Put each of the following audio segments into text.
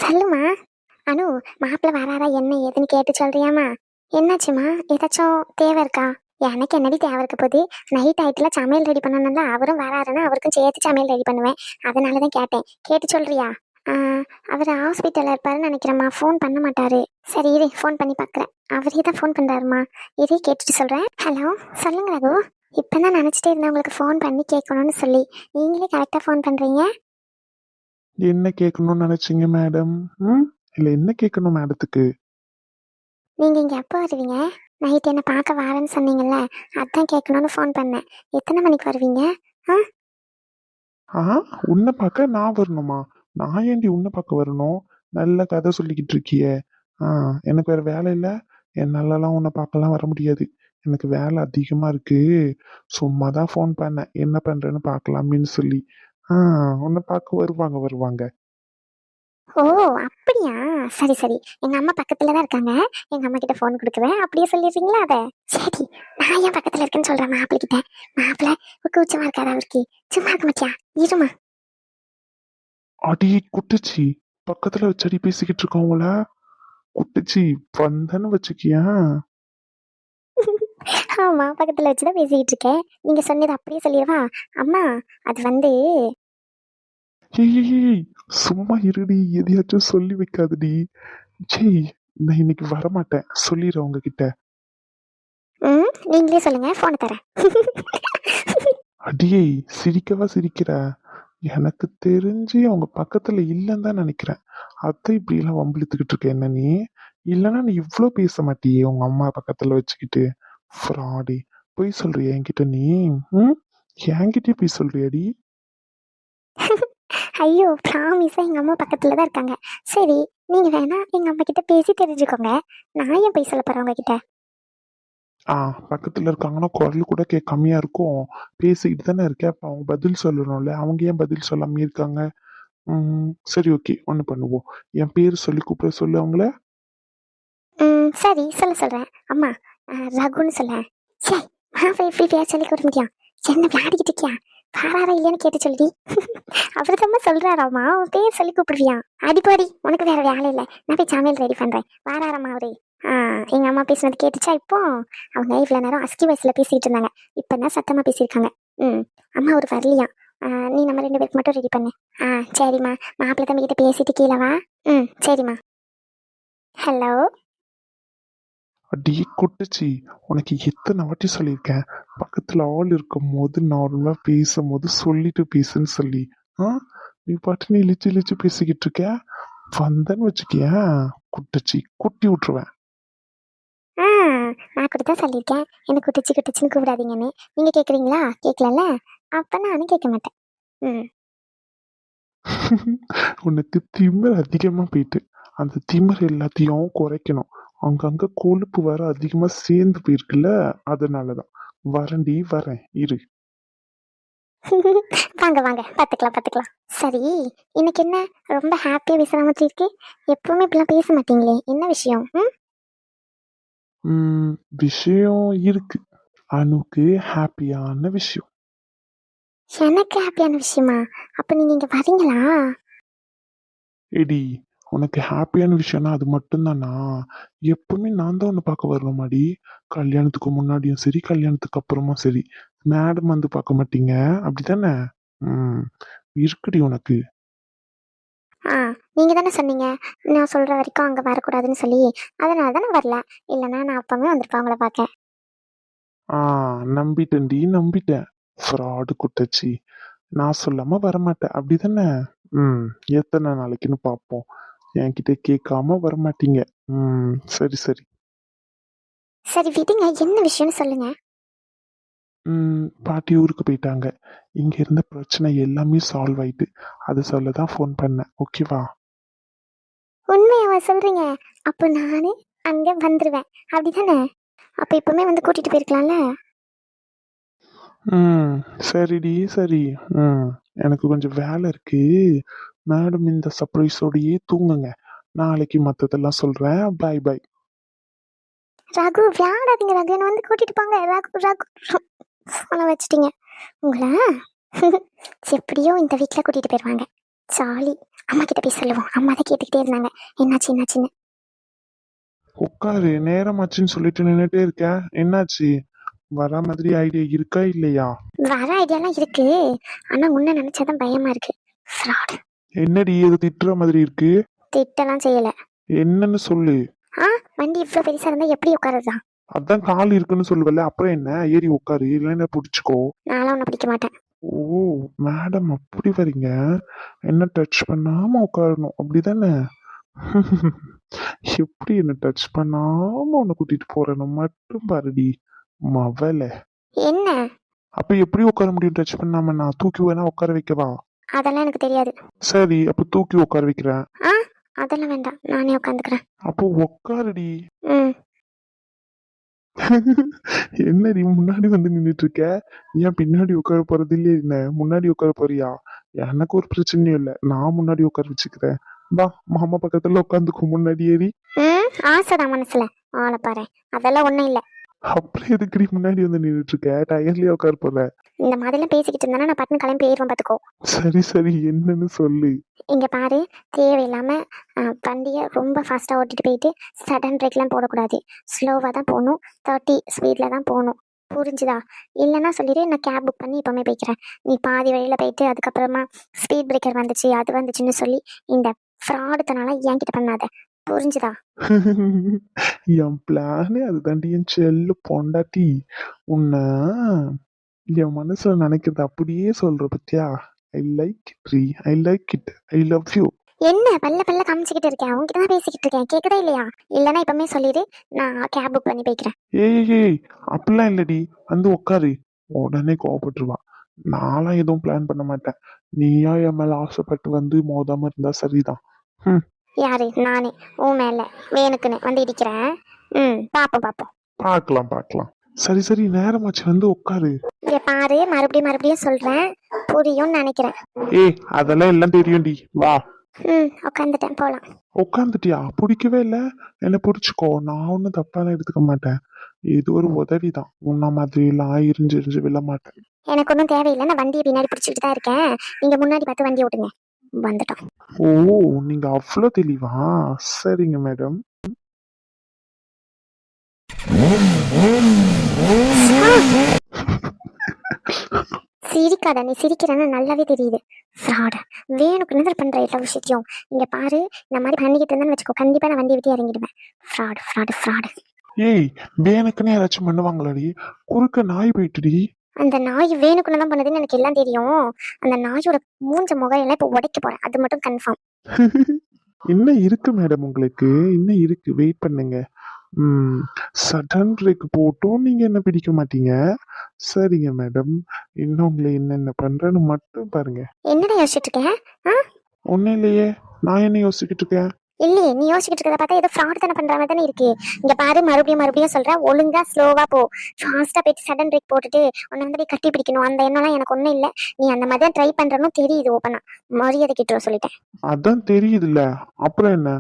சொல்லுமா. அனு, மாப்பிள்ள வராரா என்ன ஏதுன்னு கேட்டு சொல்றியாமா? என்னாச்சுமா? ஏதாச்சும் தேவை இருக்கா? எனக்கு என்னடி தேவை இருக்க போது? நைட் ஆயிட்டுல சமையல் ரெடி பண்ணணும்ல, அவரும் வராருன்னா அவருக்கும் சேர்த்து சமையல் ரெடி பண்ணுவேன். அதனாலதான் கேட்டேன். கேட்டு சொல்றியா? அவர் ஹாஸ்பிட்டல்ல இருப்பாருன்னு நினைக்கிறேம்மா. ஃபோன் பண்ண மாட்டாரு. சரி இரு, ஃபோன் பண்ணி பார்க்குறேன். அவரே தான் ஃபோன் பண்றாருமா. இதே கேட்டுட்டு சொல்றேன். ஹலோ, சொல்லுங்க ரகு. இப்பதான் நினைச்சிட்டே இருந்தேன் உங்களுக்கு ஃபோன் பண்ணி கேட்கணும்னு சொல்லி. நீங்களே கரெக்டா ஃபோன் பண்றீங்க. என்ன கேட்கணும்னு நினைச்சீங்க மேடம்? இல்ல என்ன கேட்கணும் மேடத்துக்கு? நீங்க இங்க எப்போ வருவீங்க? நைட் என்ன பார்க்க வரேன்னு சொன்னீங்கல்ல, அதான் கேட்கணும்னு ஃபோன் பண்ணேன். எத்தனை மணிக்கு வருவீங்க? ஆ ஆ உன்னை பார்க்க நான் வரணுமா? நான் ஏண்டி உன்னை பார்க்க வரணும்? நல்ல கதை சொல்லிக்கிட்டு இருக்கியே. ஆ எனக்கு வேற வேலை இல்லை. என்னாலலாம் உன்னை பார்க்கலாம் வர முடியாது. எனக்கு வேலை அதிகமா இருக்கு. சும்மா தான் ஃபோன் பண்ணேன், என்ன பண்றேன்னு பார்க்கலாமேன்னு சொல்லி. ஆ உன்னை பார்க்க வருவாங்க வருவாங்க. ஓ, அப்படியா? சரி சரி, எங்க அம்மா பக்கத்துல தான் இருக்காங்க. எங்க அம்மா கிட்ட ஃபோன் கொடுக்குறேன். அப்படியே சொல்லிடுறீங்களா அத? சரி, நான் ஏன் பக்கத்துல இருக்கேன்னு சொல்றேன் மாப்பிள்ள கிட்ட. மாப்பிள்ள கூச்சமா இருக்காது அவருக்கு. சும்மா இருக்க மாட்டியா? இருமா. அடி குட்டுச்சி, பக்கத்துல வச்சடி பேசிக்கிட்டு இருக்கவங்கள. குட்டுச்சி வந்தன்னு வச்சுக்கியா. ஆமா, பக்கத்துல வச்சுதான் பேசிக்கிட்டு இருக்கேன். நீங்க சொன்னது அப்படியே சொல்லிடவா? அம்மா, அது வந்து ஏய் சும்மா இருடி, எதையாச்சும் சொல்லி வைக்காதடி. ஜெய், நான் இன்னைக்கு வரமாட்டேன் சொல்லிடுறேன் உங்ககிட்ட. நீங்களே சொல்லுங்க, போனை தரேன். அடியே, சிரிக்கவா சிரிக்கிற? எனக்கு தெரிஞ்சு அவங்க பக்கத்துல இல்லைன்னு தான் நினைக்கிறேன். அத்தை இப்படி எல்லாம் வம்பிழுத்துக்கிட்டு இருக்க என்ன நீ? இல்லைன்னா நீ இவ்ளோ பேச மாட்டியே உங்க அம்மா பக்கத்துல வச்சுக்கிட்டு. ஃப்ராடி, போய் சொல்றியா என்கிட்ட நீ? ம் என்கிட்டயே போய் சொல்றியாடி? ஐயோ, ப்ராமிஸா எங்க அம்மா பக்கத்துல தான் இருக்காங்க. சரி, நீங்க வேணா எங்க அம்மா கிட்ட பேசி தெரிஞ்சுக்கோங்க. நான் ஏன் போய் சொல்ல போறேன் உங்ககிட்ட? பக்கத்துல இருக்காங்கன்னா குரல் கூட கம்மியா இருக்கும். பேசிக்கிட்டு தானே இருக்கேன், அப்ப அவங்க பதில் சொல்லணும்ல. அவங்க ஏன் பதில் சொல்லாம இருக்காங்க? சரி ஓகே, ஒண்ணு பண்ணுவோம். என் பேர் சொல்லி கூப்பிட சொல்லு அவங்கள. சரி, சொல்றேன். அம்மா, ரகுன்னு சொல்ல. சே, மாப்பிள்ளை எப்படி பேர் சொல்லி கொடுக்க முடியும்? என்ன விளையாடிக்கிட்டு இருக்கியா? பாராரா இல்லையான்னு கேட்டு சொல்லி. அவர் தான் சொல்றாராமா, அவன் பேர் சொல்லி கூப்பிடுவியா? அடிப்பாடி, உனக்கு வேற வேலை இல்லை. நான் போய் சமையல் ரெடி பண்றேன். வாராரம்மா அவரு. எங்க அம்மா பேசுனது கேட்டுச்சா இப்போ? அவங்க இவ்வளவு நேரம் அஸ்கி வயசுல பேசிட்டு இருந்தாங்க. இப்பதான் சத்தமா பேசியிருக்காங்க. அம்மா ஒரு வரலையா? நீ நம்ம 2 பேருக்கு மட்டும் ரெடி பண்ணு. சரிம்மா. மாப்பிள்ளை தம்பி கிட்ட பேசிட்டு கீழே வா. சரிம்மா. ஹலோ. அடி குட்டுச்சி, உனக்கு எத்தனை வாட்டி சொல்லியிருக்கேன், பக்கத்துல ஆள் இருக்கும் போது நார்மலா பேசும்போது சொல்லிட்டு பேசுன்னு சொல்லி. ஆ நீ பாட்டு நீ இழிச்சு இழிச்சு பேசிக்கிட்டு இருக்க. வந்தேன்னு வச்சுக்கிய, குட்டுச்சி குட்டி விட்டுருவேன். ஆ நான் கூட தான் சொல்லியிருக்கேன், எனக்கு குட்டிச்சு குட்டிச்சுன்னு கூப்பிடாதீங்கன்னு. நீங்க கேட்குறீங்களா? கேட்கலல்ல, அப்போ நானும் கேட்க மாட்டேன். ம் உனக்கு திமிர் அதிகமா போயிட்டு, அந்த திமிர் எல்லாத்தையும் குறைக்கணும். அங்கங்க கொழுப்பு வர அதிகமா சேர்ந்து போயிருக்குல்ல, அதனாலதான். வரேன்டி வரேன் இரு. வாங்க வாங்க, பார்த்துக்கலாம் பார்த்துக்கலாம். சரி, இன்னைக்கு என்ன ரொம்ப ஹாப்பியாக பேசுகிற மாதிரி இருக்கு? எப்பவுமே இப்படிலாம் பேச மாட்டீங்களே, என்ன விஷயம்? விஷயம் இருக்கு. அனுக்கு ஹாப்பியான விஷயம். எனக்கு ஹாப்பியான விஷயமா? அப்போ நீங்கள் இங்கே வரீங்களா? எடி, உனக்கு ஹாப்பியான விஷயம்னா அது மட்டும்தானா? எப்பவுமே நான் தான் உன்னை பார்க்க வரணுமாடி? கல்யாணத்துக்கு முன்னாடியும் சரி, கல்யாணத்துக்கு அப்புறமும் சரி, மேடம் வந்து பார்க்க மாட்டீங்க அப்படித்தானே? ம் இருக்குடி உனக்கு. ஆ நீங்கள் தானே சொன்னீங்க நான் சொல்கிற வரைக்கும் அங்கே வரக்கூடாதுன்னு சொல்லி. அதனால தான் நான் வரல. இல்லைன்னா நான் அப்பவே வந்திருப்பேன் உங்களை பார்க்க. ஆ நம்பிட்டேன்டி நம்பிட்டேன். ஃப்ராடு குட்டச்சி. நான் சொல்லாம வரமாட்டேன் அப்படிதானே? எத்தனை நாளைக்குன்னு பார்ப்போம். என்கிட்ட கேட்காம வரமாட்டீங்க. சரி சரி. சரி விடுங்க, என்ன விஷயம்னு சொல்லுங்க. பாட்டி ஊருக்கு போயிட்டாங்க. இங்க இருந்த பிரச்சனை எல்லாமே சால்வ் ஆயிட்டு. அது சொல்லதான் ஃபோன் பண்ணேன். ஓகேவா? உண்மையாவா சொல்றீங்க? அப்போ நானு அங்க வந்துருவேன், அப்படிதானே? அப்ப இப்பவுமே வந்து கூட்டிட்டு போயிருக்கலாம்ல. சரிடி சரி. எனக்கு கொஞ்சம் வேலை இருக்கு. மேடம் இந்த சர்ப்ரைஸோடயே தூங்குங்க. நாளைக்கு மத்ததெல்லாம் சொல்றேன். Bye bye. ரகு, விளையாடாதீங்க ரகு, என்ன வந்து கூட்டிட்டு போங்க. ரகு ரகு, போன வச்சிட்டீங்க உங்களை. எப்படியோ இந்த வீட்டுல கூட்டிட்டு போயிருவாங்க. சாலி. அம்மா கிட்ட போய் சொல்லுவோம். அம்மா தான் கேட்டுக்கிட்டே இருந்தாங்க என்னாச்சு என்னாச்சுன்னு. உட்காரு, நேரமாச்சுன்னு சொல்லிட்டு நின்னுட்டே இருக்கேன். என்னாச்சு? வர மாதிரி ஐடியா இருக்கா இல்லையா? வர ஐடியாலாம் இருக்கு. ஆனா உன்ன நினைச்சாதான் பயமா இருக்கு. ஃப்ராட். என்னடி இது திட்டுற மாதிரி இருக்கு? திட்டலாம் செய்யல. என்னன்னு சொல்லு. வண்டி இவ்வளவு பெருசா இருந்தா எப்படி உட்காருதான்? அதான் கால் இருக்குன்னு சொல்லுவல, அப்புறம் என்ன? ஏறி உட்காரு, இல்லைன்னா பிடிச்சிக்கோ. நான்லாம் உன்னை பிடிக்க மாட்டேன். ஓ, மேடம் அப்படி வரீங்க? என்ன டச் பண்ணாம உட்காரணும் அப்படிதானே? எப்படி என்ன டச் பண்ணாம உன்னை கூட்டிட்டு போறேன்னு மட்டும் பாருடி மவல. என்ன? அப்ப எப்படி உட்கார முடியும் டச் பண்ணாம? நான் தூக்கி வேணா உட்கார வைக்கவா? அதெல்லாம் எனக்கு தெரியாது. சரி, அப்ப தூக்கி உட்கார வைக்கிறேன். அதெல்லாம் வேண்டாம், நானே உட்காந்துக்கிறேன். அப்போ உட்காருடி. ம். என்னடி முன்னாடி வந்து நின்னுட்டு இருக்க? ஏன் பின்னாடி உட்கார போறது இல்லையா? என்ன முன்னாடி உட்கார போறியா? எனக்கு ஒரு பிரச்சனையும் இல்லை, நான் முன்னாடி உட்கார வச்சுக்கிறேன். வா, மாமா பக்கத்துல உட்காந்துக்கும் முன்னாடி ஏறி. ஆசைதான் மனசுல. ஆளை பாரு. அதெல்லாம் ஒண்ணும் இல்ல. அப்புறம் எதுக்குடி முன்னாடி வந்து நின்னுட்டு இருக்க? டயர்லயே உட்கார போற. இந்த மாதிரிலாம் பேசிக்கிட்டு இருந்தா நான் பட்டுன்னு கிளம்பி போயிருவேன் பாத்துக்கோ. சரி சரி, என்னன்னு சொல்லு. இங்க பாரு, தேவையில்லாம வண்டியை ரொம்ப ஃபாஸ்டா ஓட்டிட்டு போயிட்டு சடன் பிரேக்லாம் போடக்கூடாது. ஸ்லோவா தான் போகணும். 30 ஸ்பீட்ல தான் போகணும். புரிஞ்சுதா? இல்லைன்னா சொல்லிடு, நான் கேப் புக் பண்ணி இப்பவுமே போய்க்கிறேன். நீ பாதி வழியில போயிட்டு அதுக்கப்புறமா ஸ்பீட் பிரேக்கர் வந்துச்சு அது வந்துச்சுன்னு சொல்லி இந்த ஃப்ராடுத்தனால என்கிட்ட பண்ணாத. புரிஞ்சுதா? என் பிளானே அதுதாண்டி, என் செல்லு பொண்டாட்டி. உன்ன என் மனசுல நினைக்கிறது அப்படியே சொல்ற பத்தியா? I like it, I like it, I love you. என்ன பல்ல பல்ல காமிச்சுக்கிட்டு இருக்கேன்? உங்ககிட்ட தான் பேசிக்கிட்டு இருக்கேன். கேக்குதா இல்லையா? இல்லைன்னா இப்பவுமே சொல்லிடு, நான் கேப் புக் பண்ணி போய்க்கிறேன். ஏய், அப்படிலாம் இல்லடி, வந்து உட்காரு. உடனே கோவப்பட்டுருவா. நான்லாம் எதுவும் பிளான் பண்ண மாட்டேன். நீயா என் மேல ஆசைப்பட்டு வந்து மோதாம இருந்தா சரிதான். யாரு? நானே உன் மேல வேணுக்குன்னு வந்து இடிக்கிறேன். பாப்போம் பாப்போம். பார்க்கலாம் பார்க்கலாம். சரி சரி, நேரமாச்சு, வந்து உட்காரு. இங்க பாரு, மறுபடியும் மறுபடியும் சொல்றேன், புரியும்னு நினைக்கிறேன். அதெல்லாம் எல்லாம் தெரியும்டி, வா. உட்காந்துட்டேன், போலாம். உட்காந்துட்டியா? பிடிக்கவே இல்ல? என்ன பிடிச்சிக்கோ, நான் ஒன்னும் தப்பாலாம் எடுத்துக்க மாட்டேன். இது ஒரு உதவிதான், உன்ன மாதிரி எல்லாம் எரிஞ்சு விழ மாட்டேன். எனக்கு ஒன்றும் தேவையில்லை, நான் வண்டியை பின்னாடி பிடிச்சிட்டு தான் இருக்கேன். நீங்க முன்னாடி பார்த்து வண்டி ஓட்டுங்க. வந்துட்டோம். ஓ, நீங்க அவ்வளோ தெளிவா? சரிங்க மேடம். சிரிக்காத, நீ சிரிக்கிறன்னு நல்லாவே தெரியுது. ஃப்ராட். வேணுக்கு என்ன பண்ற எல்லா விஷயத்தையும். இங்க பாரு, இந்த மாதிரி பண்ணிக்கிட்டு இருந்தேன்னு வச்சுக்கோ, கண்டிப்பா நான் வண்டி விட்டு இறங்கிடுவேன். Fraud fraud fraud. ஏய், வேணுக்குன்னு யாராச்சும் பண்ணுவாங்களாடி? குறுக்க நாய் போயிட்டுடி. அந்த நாய் வேணுக்குன்னு தான் பண்ணுதுன்னு எனக்கு எல்லாம் தெரியும். அந்த நாயோட மூஞ்ச முகம் எல்லாம் இப்ப உடைக்க போறேன், அது மட்டும் கன்ஃபார்ம். இன்னும் இருக்கு மேடம், உங்களுக்கு இன்னும் இருக்கு, வெயிட் பண்ணுங்க. சடன் பிரேக் போட்டும் நீங்க என்ன பிடிக்க மாட்டீங்க. சரிங்க மேடம், இன்னும் உங்களை என்னென்ன பண்றேன்னு மட்டும் பாருங்க. என்னடா யோசிச்சுட்டு இருக்கேன்? ஒன்னும் இல்லையே, நான் என்ன யோசிச்சுக்கிட்டு இருக்கேன்? இல்லையே, நீ யோசிச்சுட்டு இருக்கிறத பார்த்தா ஏதோ ஃப்ராட் தானே பண்ற மாதிரி தானே இருக்கு. இங்க பாரு, மறுபடியும் மறுபடியும் சொல்றேன், ஒழுங்கா ஸ்லோவா போ. ஃபாஸ்டா போயிட்டு சடன் பிரேக் போட்டுட்டு உன்னை வந்து கட்டி பிடிக்கணும், அந்த எண்ணம்லாம் எனக்கு ஒண்ணும் இல்ல. நீ அந்த மாதிரி தான் ட்ரை பண்றன்னு தெரியுது. ஓப்பனா மரியாதை கிட்ட சொல்லிட்டேன். அதான் தெரியுதுல்ல, அப்புறம் என்ன?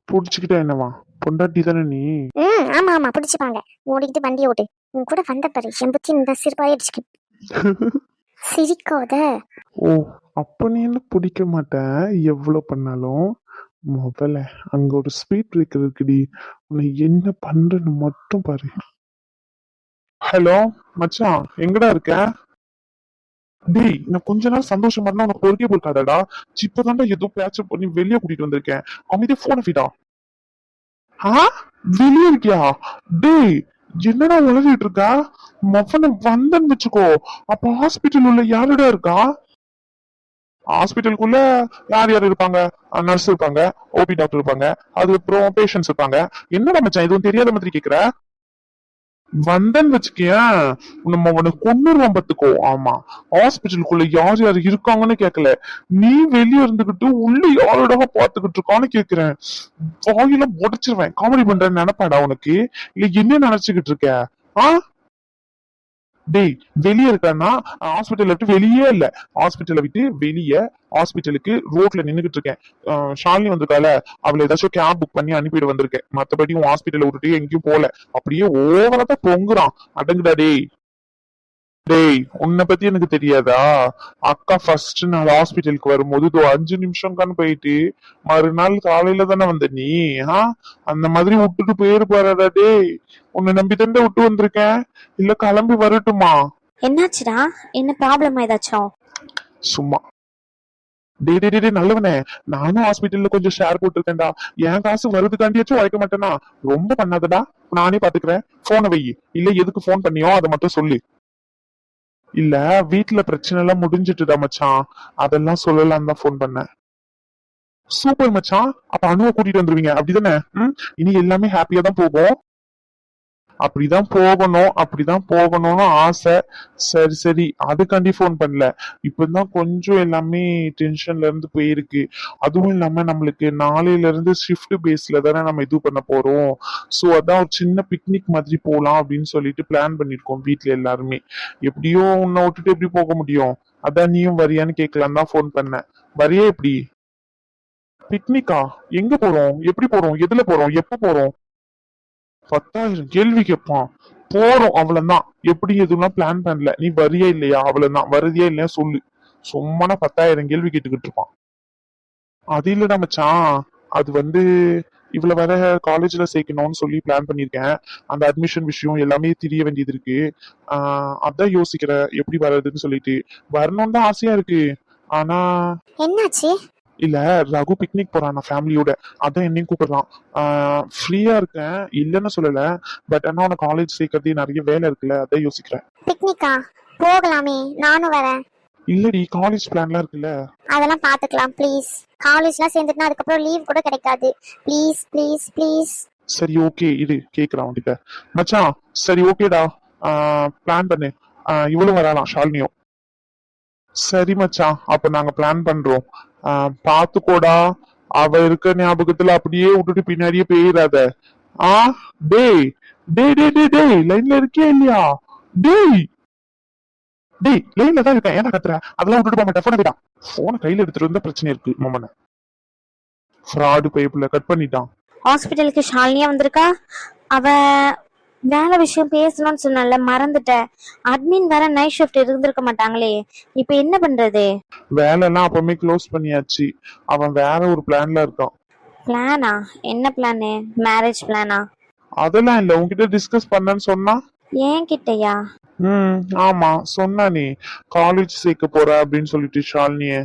புடிச்சுக்கிட்டா என்னவா? பொண்டாட்டி தானே நீ. ஆமா ஆமா, பிடிச்சுப்பாங்க. ஓடிக்கிட்டு வண்டி ஓட்டு. உன் கூட வந்த பாரு, என் புத்தி இந்த சிறுபாயே அடிச்சுக்க. சிரிக்காத. ஓ, அப்ப நீ என்ன பிடிக்க மாட்டேன் எவ்வளவு பண்ணாலும். முதல்ல அங்க ஒரு ஸ்பீட் பிரேக்கர் இருக்குடி, உன்னை என்ன பண்றேன்னு மட்டும் பாரு. ஹலோ மச்சான், எங்கடா இருக்க? டேய், நான் கொஞ்ச நாள் சந்தோஷமா இருந்தா உனக்கு பொறுக்கே பொறுக்காதடா. இப்பதான்டா ஏதோ பேட்சப் பண்ணி வெளியே கூட்டிட்டு வந்திருக்கேன். அமைதியா போன ஃபீடா. வெளியே இருக்கியா? டேய், என்னடா உளறிட்டு இருக்கா? மொபைல வந்தன்னு வச்சுக்கோ, அப்ப ஹாஸ்பிட்டல் உள்ள யாருடா இருக்கா? ஹாஸ்பிட்டலுக்குள்ள யார் யார் இருப்பாங்க? நர்ஸ் இருப்பாங்க, ஓபி டாக்டர் இருப்பாங்க, அதுக்கப்புறம் பேஷண்ட்ஸ் இருப்பாங்க. என்னடா மச்சான் எதுவும் தெரியாத மாதிரி கேக்குற? வந்தன்னு வச்சுக்கேன், நம்ம உனக்கு கொன்னுருவான் பாத்துக்கோ. ஆமா, ஹாஸ்பிட்டலுக்குள்ள யார் யார் இருக்காங்கன்னு கேட்கல, நீ வெளியே இருந்துகிட்டு உள்ள யாரோட பாத்துக்கிட்டு இருக்கான்னு கேக்குறேன். வாயில உடைச்சிருவேன். காமெடி பண்றேன்னு நினைப்பாடா உனக்கு? இல்ல என்ன நினைச்சுக்கிட்டு இருக்க? ஆ டேய், வெளியே இருக்கான்னா ஹாஸ்பிட்டல் விட்டு வெளியே இல்ல, ஹாஸ்பிட்டலை விட்டு வெளியே, ஹாஸ்பிட்டலுக்கு ரோட்ல நின்னுகிட்டு இருக்கேன். ஷாலினி வந்திருக்கால, அவளை ஏதாச்சும் கேப் புக் பண்ணி அனுப்பிட்டு வந்திருக்கேன். மத்தபடி ஹாஸ்பிட்டலை விட்டுட்டு எங்கேயும் போல. அப்படியே ஓவரா தான் பொங்குறான். அடங்குடா டேய். டேய், உன்னை பத்தி எனக்கு தெரியாதா? அக்கா ஃபர்ஸ்ட் நாள் ஹாஸ்பிட்டலுக்கு வரும்போது இதோ 5 நிமிஷம் போயிட்டு மறுநாள் காலையில தானே வந்த நீ? ஆ, அந்த மாதிரி விட்டுட்டு போயிருப்பாரடா டேய். உன்னை நம்பி தண்டை விட்டு வந்திருக்கேன். இல்ல கிளம்பி வரட்டுமா? என்னாச்சுடா? என்ன ப்ராப்ளம் ஏதாச்சும்? சும்மா. டேய் நல்லவனே, நானும் ஹாஸ்பிட்டல்ல கொஞ்சம் ஷேர் போட்டிருக்கேன்டா. என் காசு வருதுக்காண்டியாச்சும் உழைக்க மாட்டேனா? ரொம்ப பண்ணாதடா, நானே பாத்துக்கிறேன். போனை வை. இல்ல எதுக்கு போன் பண்ணியோ அதை மட்டும் சொல்லு. இல்ல, வீட்டுல பிரச்சனை எல்லாம் முடிஞ்சிட்டுடா மச்சான். அதெல்லாம் சொல்லலாம் தான் போன் பண்ணேன். சூப்பர் மச்சான். அப்ப அணுவை கூட்டிட்டு வந்துருவீங்க அப்படிதானே? இனி எல்லாமே ஹாப்பியா தான் போகும். அப்படிதான் போகணும்னு ஆசை. சரி சரி, அதுக்காண்டி ஃபோன் பண்ணல. இப்பதான் கொஞ்சம் எல்லாமே டென்ஷன்ல இருந்து போயிருக்கு. அதுவும் இல்லாம நம்மளுக்கு நாளையில இருந்து ஷிஃப்ட் பேஸ்ல தானே நம்ம இது பண்ண போறோம். சோ அதான் ஒரு சின்ன பிக்னிக் மாதிரி போலாம் அப்படின்னு சொல்லிட்டு பிளான் பண்ணிருக்கோம் வீட்ல எல்லாருமே. எப்படியோ உன்னை விட்டுட்டு எப்படி போக முடியும்? அதான் நீயும் வரியான்னு கேட்கலாம் தான் ஃபோன் பண்ணேன். வரியா எப்படி? பிக்னிக்கா? எங்க போறோம்? எப்படி போறோம்? எதுல போறோம்? எப்ப போறோம்? 10,000 கேள்வி கேட்பான். போறோம் அவ்வளவுதான். எப்படி எதுவும் பிளான் பண்ணல. நீ வரியா இல்லையா? அவ்வளவுதான். வருதியா இல்லையா சொல்லு. சும்மா 10,000 கேள்வி கேட்டுக்கிட்டு இருப்பான். அது இல்லடா மச்சான். அது இவ்வளவு வர காலேஜ்ல சேர்க்கணும்னு சொல்லி பிளான் பண்ணிருக்கேன். அந்த அட்மிஷன் விஷயம் எல்லாமே தெரிய வேண்டியது இருக்கு. அதான் யோசிக்கிறேன் எப்படி வர்றதுன்னு சொல்லிட்டு. வரணும்னு தான் ஆசையா இருக்கு. ஆனா என்னாச்சு? இல்ல, ரகு பிக்னிக் போறான் ஃபேமிலியோட. அதான் என்னையும் கூப்பிடுறான். ஃப்ரீயா இருக்கேன், இல்லைன்னு சொல்லல. பட் ஆனா உன காலேஜ் சேர்க்கறதே நிறைய வேலை இருக்குல்ல, அதான் யோசிக்கிறேன். பிக்னிக்கா? போகலாமே, நானும் வரேன். இல்லடி, காலேஜ் பிளான்லாம் இருக்குல்ல. அதெல்லாம் பாத்துக்கலாம் ப்ளீஸ். காலேஜ்லாம் சேர்ந்துட்டுனா அதுக்கப்புறம் லீவ் கூட கிடைக்காது. Please please please. சரி ஓகே, இரு கேக்குறான் அவன்கிட்ட. மச்சான் சரி ஓகேடா, பிளான் பண்ணு. இவ்வளவு வரலாம் ஷாலினியும். சரி மச்சான், அப்ப நாங்க பிளான் பண்றோம். பாத்துக்கோடா. அவ இருக்க ஞாபகத்துல அப்படியே விட்டுட்டு பின்னாடியே போயிடாத. ஆ, டேய் டேய் டேய் டேய் டேய் லைன்ல இருக்கியா இல்லையா? டேய் டேய் லைன்ல தான் இருக்கேன், ஏன்னா கத்துற? அதெல்லாம் விட்டுட்டு போக மாட்டேன். போன விடா. போனை கையில எடுத்துட்டு வந்தா பிரச்சனை இருக்கு மாமன. ஃப்ராடு பைப்ல கட் பண்ணிட்டான். ஹாஸ்பிட்டலுக்கு ஷாலினியா வந்திருக்கா? அவ வேலை விஷயம் பேசணும்னு சொன்னால, மறந்துட்டேன். அட்மின் வேற நைட் ஷிஃப்ட் இருந்திருக்க மாட்டாங்களே, இப்ப என்ன பண்றது? வேலை எல்லாம் அப்பவுமே க்ளோஸ் பண்ணியாச்சு. அவன் வேற ஒரு பிளான்ல இருக்கான். பிளானா? என்ன பிளானு? மேரேஜ் பிளானா? அதெல்லாம் இல்ல, உன்கிட்ட டிஸ்கஸ் பண்ணேன்னு சொன்னா. ஏன் கிட்டயா? ஆமா சொன்னா. நீ காலேஜ் சேர்க்க போற அப்படின்னு சொல்லிட்டு ஷாலினிய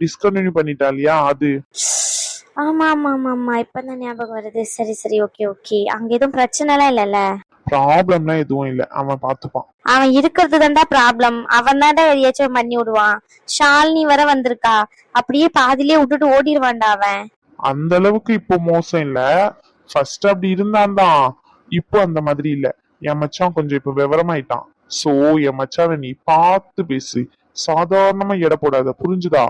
டிஸ்கண்டினியூ பண்ணிட்டா இல்லையா? அது ஆமா ஆமா ஆமா ஆமா, இப்பதான் ஞாபகம் வருது. சரி சரி, ஓகே ஓகே. அங்க எதுவும் பிரச்சனை எல்லாம் இல்லல்ல? ப்ராப்ளம்லாம் எதுவும் இல்ல, அவன் பாத்துப்பான். அவன் இருக்கிறது தான்டா ப்ராப்ளம். அவன் தான்டா எதையாச்சும் பண்ணி விடுவான். ஷாலினி வர வந்திருக்கா, அப்படியே பாதிலே விட்டுட்டு ஓடிடுவான்டா அவன். அந்த அளவுக்கு இப்போ மோசம் இல்ல. ஃபர்ஸ்ட் அப்படி இருந்தான் தான், இப்போ அந்த மாதிரி இல்ல. என் மச்சான் கொஞ்சம் இப்ப விவரமாயிட்டான். சோ என் மச்சான நீ பார்த்து பேசு. சாதாரணமா எடை போடாத, புரிஞ்சுதா?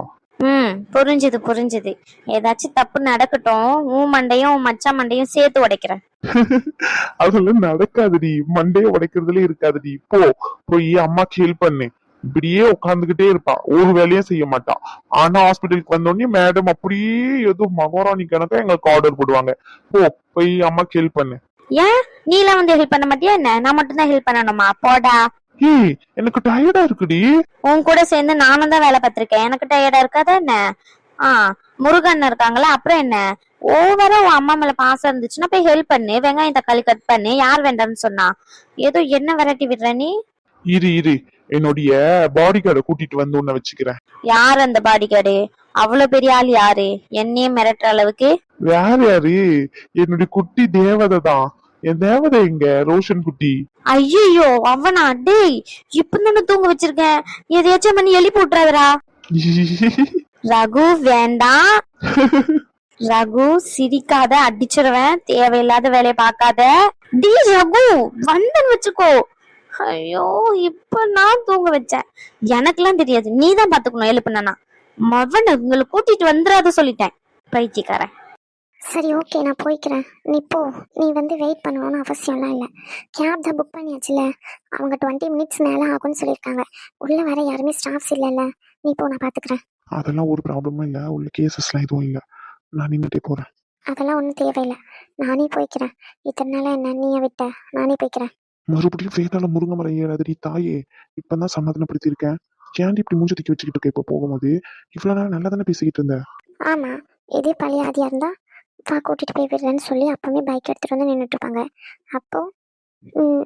புரிஞ்சுது புரிஞ்சுது. ஏதாச்சும் தப்பு நடக்கட்டும், உன் மண்டையும் உன் மச்சான் மண்டையும் சேர்த்து உடைக்கிறேன். அதெல்லாம் நடக்காதுடி, மண்டையை உடைக்கிறதுல இருக்காதுடி. போய் அம்மாக்கு ஹெல்ப் பண்ணு. இப்படியே உட்காந்துகிட்டே இருப்பா, ஒரு வேலையும் செய்ய மாட்டா. ஆனா ஹாஸ்பிட்டலுக்கு வந்தோடனே மேடம் அப்படியே ஏதோ மகாராணி கணக்கா எங்களுக்கு ஆர்டர் போடுவாங்க. போய் அம்மாக்கு ஹெல்ப் பண்ணு. ஏன் நீலாம் வந்து ஹெல்ப் பண்ண மாட்டியா என்ன? நான் மட்டும் தான் ஹெல்ப் பண்ணணுமா? போடா. ஏய், எனக்கு டயர்டா இருக்குடி. உன் கூட சேர்ந்து நானும் தான் வேலை பார்த்திருக்கேன், எனக்கு டயர்டா இருக்காதா என்ன? முருகன் இருக்காங்களா, அப்புறம் என்ன? ஓவரா உன் அம்மா மேல பாசம் இருந்துச்சுன்னா போய் ஹெல்ப் பண்ணு. வெங்காயம் தக்காளி கட் பண்ணு. யார் வேண்டாம்னு சொன்னா? ஏதோ என்ன வெரைட்டி விடுற நீ? இரு என்னுடைய பாடி கார்டை கூட்டிட்டு வந்து உன்னை வச்சுக்கிறேன். யார் அந்த பாடி கார்டு? அவ்வளவு பெரிய ஆள் யாரு? என்னையே மிரட்டுற அளவுக்கு? வேற யாரு? என்னுடைய குட்டி தேவதை தான். என் தேவதை எங்க? ரோஷன் குட்டி. ஐயோ, அவனா? டேய், இப்பதானே தூங்க வச்சிருக்கேன், எதையாச்சும் பண்ணி எழுப்பி விட்டுறாதரா. ரகு வேண்டாம். ரகு சிரிக்காத, அடிச்சிருவேன். தேவையில்லாத வேலையை பார்க்காத. டி ரகு, வந்தன் வச்சுக்கோ. ஐயோ, இப்ப நான் தூங்க வச்சேன். எனக்கெல்லாம் தெரியாது, நீதான் பாத்துக்கணும் எழுப்புனா. மவன் உங்களை கூட்டிட்டு வந்துடாத சொல்லிட்டேன், பைத்தியக்காரன். சரி ஓகே, நான் போய்க்கிறேன். நீ போ. நீ வெயிட் பண்ணணும்னு அவசியம்லாம் இல்லை. கேப் தான் புக் பண்ணியாச்சுல. அவங்க 20 மினிட்ஸ் மேலே ஆகும்னு சொல்லியிருக்காங்க. உள்ளே வர யாருமே ஸ்டாஃப்ஸ் இல்லைல்ல. நீ போ, நான் பார்த்துக்கிறேன். அதெல்லாம் ஒரு ப்ராப்ளமும் இல்ல, உள்ள கேசஸ்லாம் எதுவும் இல்ல. நான் நின்னுட்டே போறேன். அதெல்லாம் ஒன்றும் தேவையில்லை, நானே போய்க்கிறேன். இத்தனை நாளா என்ன நீயே விட்ட, நானே போய்க்கிறேன். மறுபடியும் வேதாள முருங்கை மரம் ஏறாதடி தாயே. இப்பதான் சமாதானப்படுத்தியிருக்கேன். ஏன்டி இப்படி மூஞ்ச தூக்கி வச்சுக்கிட்டு இருக்க? இப்போ போகும்போது இவ்வளவு நாள் நல்லா தானே பேசிக்கிட்டு இருந்த. ஆமா, இதே பழைய ஆதியா இருந்தா வா கூட்டிட்டு போய் விடுறேன்னு சொல்லி அப்பவே பைக் எடுத்துட்டு வந்து நின்றுட்டு இருப்பாங்க. அப்போ ம்,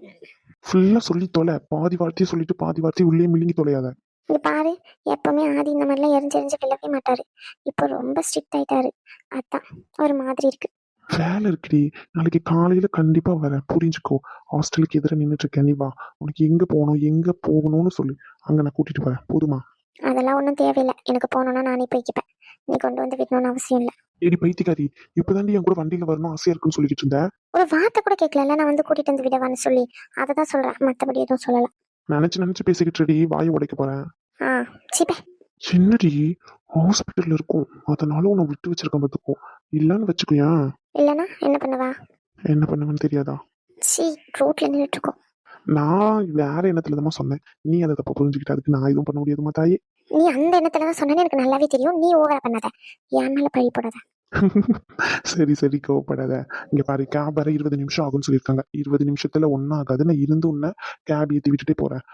ஃபுல்லா சொல்லி தொலை. பாதி வார்த்தையை சொல்லிட்டு பாதி வார்த்தையை உள்ளே மிழுங்கி தொலையாத. இங்க பாரு, எப்பவுமே ஆதி இந்த மாதிரிலாம் எரிஞ்சு விழவே மாட்டாரு. இப்போ ரொம்ப ஸ்ட்ரிக்ட் ஆயிட்டாரு. அதான் ஒரு மாதிரி இருக்கு. வேலை இருக்குடி. நாளைக்கு காலையில கண்டிப்பா வரேன், புரிஞ்சுக்கோ. ஹாஸ்டலுக்கு எதிர நின்றுட்டு இருக்கேன், நீ வா. உனக்கு எங்க போகணும் எங்க போகணும்னு சொல்லு, அங்க நான் கூட்டிட்டு வரேன், போதுமா? அதெல்லாம் ஒன்றும் தேவையில்லை. எனக்கு போகணுன்னா நானே போய்க்கிப்பேன். நீ கொண்டு வந்து விடணும்னு அவசியம் இல்லை. ஏடி பைத்தியக்காரி, இப்பதாண்டி என் கூட வண்டியில வரணும் ஆசையா இருக்குன்னு சொல்லிக்கிட்டு இருந்தேன். ஒரு வார்த்தை கூட கேட்கல, நான் வந்து கூட்டிட்டு வந்து விடவான்னு சொல்லி. அதை தான் சொல்றேன், மற்றபடி எதுவும் சொல்லல. நினைச்சு பேசிக்கிட்டு வாயை உடைக்க போறேன். ஆ, சிப்பே. என்னடி, ஹாஸ்பிட்டல்ல இருக்கும், அதனால உன்னை விட்டு வச்சிருக்கேன் பார்த்துக்கோ. இல்லன்னு வச்சுக்கோயேன். இல்லைன்னா என்ன பண்ணுவா? என்ன பண்ணுவேன்னு தெரியாதா? சி, ரோட்ல நின்றுட்டு இருக்கோம். நான் வேற எண்ணத்துலதான் சொன்னேன், நீ அதை தப்ப புரிஞ்சுக்கிட்ட. அதுக்கு நான் எதுவும் பண்ண முடியாதுமா தாயே. நீ அந்த எண்ணத்துல தான் சொன்னேன்னு எனக்கு நல்லாவே தெரியும். நீ ஓவரா பண்ணாத, என் மேல பழி போடாத. சரி கோவப்படாத. இங்க பாரு, கேப் வர 20 நிமிஷம் ஆகும்னு சொல்லியிருக்காங்க. 20 நிமிஷத்துல ஒன்னும் ஆகாது. நான் இருந்து உன்ன கேப் ஏத்தி விட்டுட்டே போறேன்.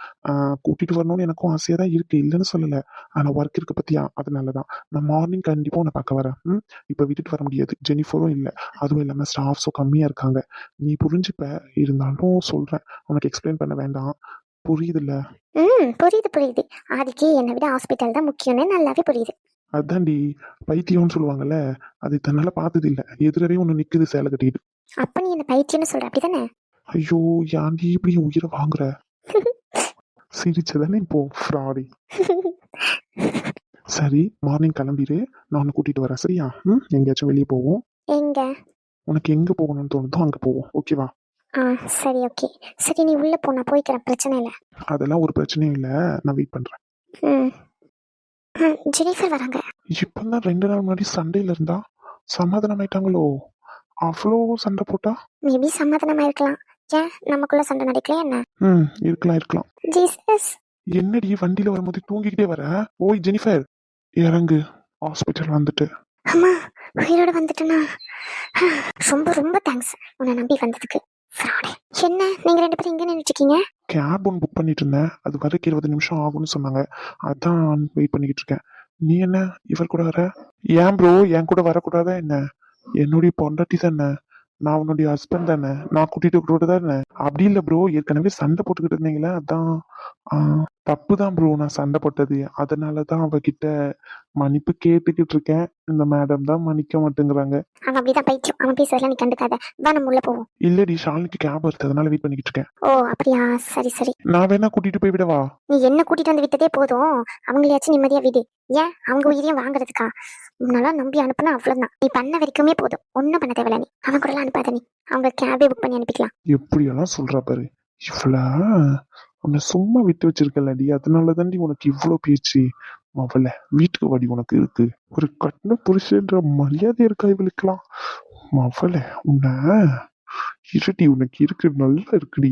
கூட்டிட்டு வரணும்னு எனக்கும் ஆசையா தான் இருக்கு, இல்லைன்னு சொல்லல. ஆனா ஒர்க் இருக்கு பத்தியா, அதனாலதான் நான் மார்னிங் கண்டிப்பா உன்னை பார்க்க வரேன். இப்ப விட்டுட்டு வர முடியாது, ஜெனிஃபரும் இல்ல. அதுவும் இல்லாம ஸ்டாஃப்ஸும் கம்மியா இருக்காங்க. நீ புரிஞ்சுப்ப. இருந்தாலும் சொல்றேன், உனக்கு எக்ஸ்பிளைன் பண்ண வேண்டாம், புரியுதுல்ல? புரியுது. ஆதிக்கு என்னை விட ஹாஸ்பிட்டல் தான் முக்கியம்னு நல்லாவே புரியுது. அதான்டி, பைத்தியம்னு சொல்லுவாங்கல்ல, அது தன்னால பார்த்தது இல்ல, எதிரவே ஒண்ணு நிக்குது சேலை கட்டிட்டு. அப்ப நீ என்ன பைத்தியம்னு சொல்ற, அப்படிதானே? ஐயோ, ஏன்டி இப்படி என் உயிரை வாங்குற? சிரிச்சதானே இப்போ ஃப்ராடி. சரி, மார்னிங் கிளம்பிடு, நான் உன்னை கூட்டிட்டு வரேன், சரியா? எங்கேயாச்சும் வெளியே போவோம். எங்க? உனக்கு எங்க போகணும்னு தோணுதோ அங்க போவோம், ஓகேவா? சரி, ஓகே. சரி, நீ உள்ள போ, நான் போய்க்கிறேன், பிரச்சனை இல்லை. அதெல்லாம் ஒரு பிரச்சனையும் இல்ல, நான் வெயிட் பண்றேன். ஜெனிஃபர் வராங்க. இப்பதான் 2 நாள் முன்னாடி சண்டையில இருந்தா சமாதானம் ஆயிட்டாங்களோ? அவ்வளோ சண்டை போட்டா? மேபி சமாதானமா இருக்கலாம். ஏன், நமக்குள்ள சண்டை நடக்கலையா என்ன? இருக்கலாம். ஜீசஸ். என்னடி வண்டியில வரும்போது தூங்கிக்கிட்டே வர? ஓய் ஜெனிஃபர், இறங்கு, ஹாஸ்பிட்டல் வந்துட்டு. அம்மா, உயிரோட வந்துட்டேனா? ரொம்ப ரொம்ப தேங்க்ஸ் உன்னை நம்பி வந்ததுக்கு. ஃப்ராடு. என்ன, நீங்க 2 பேரும் இங்க நின்றுட்டு இருக்கீங்க? கேப் ஒன்று புக் பண்ணிட்டு இருந்தேன், அது வரைக்கும் 20 நிமிஷம் ஆகும்னு சொன்னாங்க, அதான் வெயிட் பண்ணிக்கிட்டு இருக்கேன். நீ என்ன இவர் கூட வர? ஏன் ப்ரோ, என் கூட வரக்கூடாதா என்ன? என்னுடைய பொண்டாட்டி தானே, நான் உன்னுடைய ஹஸ்பண்ட் தானே, நான் கூட்டிட்டு கூட தானே. அப்படி இல்லை ப்ரோ, ஏற்கனவே சண்டை போட்டுக்கிட்டு இருந்தீங்களே, அதான். தப்பு தான் ப்ரோ, நான் சண்டை போட்டது. அதனால தான் அவகிட்ட மன்னிப்பு கேட்டுக்கிட்டு இருக்கேன். இந்த மேடம் தான் மன்னிக்க மாட்டேங்கிறாங்க. அவன் அப்படிதான் பைத்தியம், அவன் பேசுறதுல நீ கண்டுக்காத. வா, நம்ம உள்ள போவோம். இல்லடி, ஷாலினிக்கு கேப் வருது, அதனால வெயிட் பண்ணிக்கிட்டு இருக்கேன். ஓ அப்படியா, சரி. நான் வேணா கூட்டிட்டு போய் விடவா? நீ என்ன கூட்டிட்டு வந்து விட்டதே போதும், அவங்களையாச்சும் நிம்மதியா விடு. ஏன் அவங்க உயிரையும் வாங்குறதுக்கா? முன்னால நம்பி அனுப்புனா அவ்வளவுதான். நீ பண்ண வரைக்குமே போதும், ஒன்னும் பண்ண தேவையில்ல. நீ அவன் கூட எல்லாம் அனுப்பாத. நீ அவங்க கேபே புக் பண்ணி அனுப்பிக்கலாம். எப்படியெல்லாம் சொல்றா பாரு. இவ்வளா உன்னை சும்மா விட்டு வச்சிருக்கலடி, அதனால தாண்டி உனக்கு இவ்வளோ பேச்சு. அவள வீட்டுக்கு வாடி, உனக்கு இருக்கு ஒரு கட்டின புருஷன்ற மரியாதை இருக்கா இவளுக்கெல்லாம்? அவள உன்னை இருடி, உனக்கு இருக்கு, நல்லா இருக்குடி.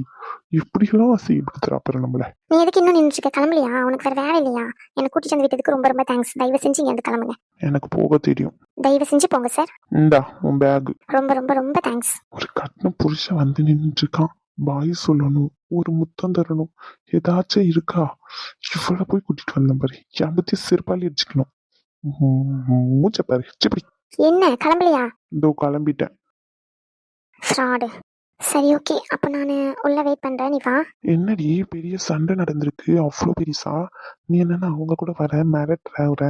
இப்படியெல்லாம் அசிங்கப்படுத்துறா பாரு நம்மள. நீ எதுக்கு இன்னும் நின்றுட்டு இருக்க? கிளம்பலையா? உனக்கு வேற வேலை இல்லையா? என்னை கூட்டிட்டு வந்து விட்டதுக்கு ரொம்ப ரொம்ப தேங்க்ஸ். தயவு செஞ்சு இங்க வந்து கிளம்புங்க. எனக்கு போக தெரியும். தயவு செஞ்சு போங்க சார். இந்தா உன் பேக். ரொம்ப ரொம்ப ரொம்ப தேங்க்ஸ். ஒரு கட்டின புருஷன் வந்து நின்றுட்டு இருக்கான், பாய் சொல்லணும், ஒரு முத்தம் தரணும், ஏதாச்சும் இருக்கா? இவ்வளவு போய் கூட்டிட்டு வந்தேன் பாரு, என் பத்தி செருப்பாலி அடிச்சுக்கணும். மூச்ச பாரு, சிப்படி. என்ன, கிளம்பலையா? இதோ கிளம்பிட்டேன். ஃப்ராடு. சரி, ஓகே, அப்ப நான் உள்ள வெயிட் பண்றேன், நீ வா. என்னடி பெரிய சண்டை நடந்திருக்கு, அவ்வளோ பெருசா? நீ என்னன்னா அவங்க கூட வர மிரட்டுற,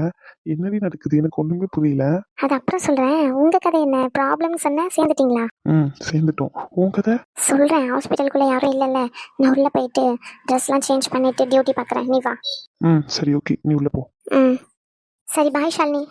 என்னடி நடக்குது? எனக்கு ஒண்ணுமே புரியல. அது அப்புறம் சொல்றேன். உங்க கதை என்ன ப்ராப்ளம் சொன்ன? சேர்ந்துட்டீங்களா? சேர்ந்துட்டோம். உன் கதை சொல்றேன். ஹாஸ்பிட்டலுக்குள்ள யாரும் இல்லைல்ல, நான் உள்ள போயிட்டு ட்ரெஸ்லாம் சேஞ்ச் பண்ணிட்டு டியூட்டி பாக்குறேன், நீ வா. சரி ஓகே, நீ உள்ள போ. சரி, பாய் ஷாலினி.